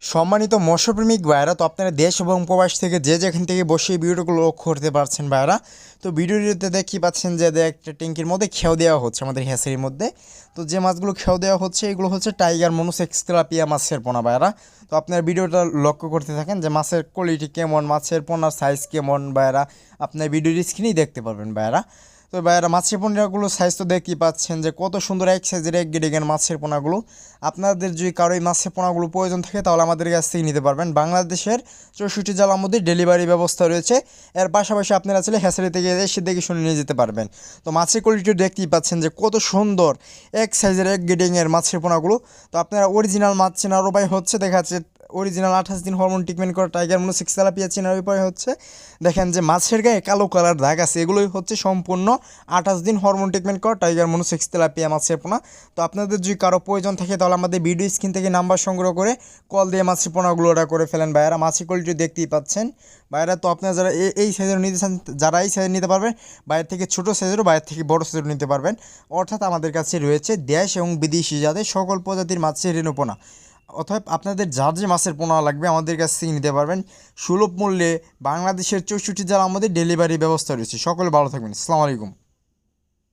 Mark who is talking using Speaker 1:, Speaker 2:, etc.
Speaker 1: সম্মানিত মৎস্যপ্রেমিক ভাইয়েরা, তো আপনারা দেশ এবং প্রবাস থেকে যে যেখান থেকে বসে এই ভিডিওগুলো লক্ষ্য করতে পারছেন ভাইয়েরা। তো ভিডিওটিতে দেখতে পাচ্ছেন যে একটা ট্যাঙ্কির মধ্যে খেও দেওয়া হচ্ছে আমাদের হ্যাচারির মধ্যে। তো যে মাছগুলো খেও দেওয়া হচ্ছে এগুলো হচ্ছে টাইগার মনোসেক্স তেলাপিয়া মাছের পোনা ভাইয়েরা। তো আপনারা ভিডিওটা লক্ষ্য করতে থাকেন যে মাছের কোয়ালিটি কেমন, মাছের পোনার সাইজ কেমন ভাইয়েরা, আপনার ভিডিওর স্ক্রিনেই দেখতে পারবেন ভাইয়েরা। তো ভাইয়েরা, মাছের পোনাগুলো সাইজ তো দেখতেই পাচ্ছেন যে কত সুন্দর এক সাইজের এক গেডিগের মাছের পোনাগুলো। আপনাদের যদি কারো এই মাছের পোনাগুলো প্রয়োজন থাকে তাহলে আমাদের কাছ থেকে নিতে পারবেন। বাংলাদেশের 64 জেলার মধ্যে ডেলিভারি ব্যবস্থা রয়েছে। এর পাশাপাশি আপনারা চাইলে হ্যাচারি থেকে এসে দেখে শুনে নিয়ে যেতে পারবেন। তো মাছের কোয়ালিটি দেখতেই পাচ্ছেন যে কত সুন্দর এক সাইজের এক গেডিংয়ের মাছের পোনাগুলো। তো আপনারা অরিজিনাল মাছ চেনার উপায় হচ্ছে দেখা যাচ্ছে অরিজিনাল 28 দিন হরমোন ট্রিটমেন্ট করা টাইগার মনোসেক্স তেলাপিয়া চেনার উপায় হচ্ছে দেখেন যে মাছের গায়ে কালো কালার দাগ আছে, এগুলোই হচ্ছে সম্পূর্ণ 28 দিন হরমোন ট্রিটমেন্ট করা টাইগার মনোসেক্স তেলাপিয়া মাছের পোনা। তো আপনাদের যদি কারো প্রয়োজন থাকে তাহলে আমাদের ভিডিও স্ক্রিন থেকে নাম্বার সংগ্রহ করে কল দিয়ে মাছের পোনাগুলো অর্ডার করে ফেলেন ভাইয়েরা। মাছের কোয়ালিটি দেখতেই পাচ্ছেন ভাইয়েরা। তো আপনারা যারা এই সাইজের নিতে চান, যারা এই সাইজের নিতে পারবেন, বাইরের থেকে ছোটো সাইজেরও বাইরের থেকে বড়ো সাইজেরও নিতে পারবেন। অর্থাৎ আমাদের কাছে রয়েছে দেশ এবং বিদেশি জাতের সকল প্রজাতির মাছের রেণু পোনা। অতএব আপনাদের যার যে মাছের পোনা লাগবে আমাদের কাছ থেকে নিতে পারবেন সুলভ মূল্যে। বাংলাদেশের 64 জেলার মধ্যে ডেলিভারি ব্যবস্থা রয়েছে। সকলে ভালো থাকবেন। আসসালামু আলাইকুম।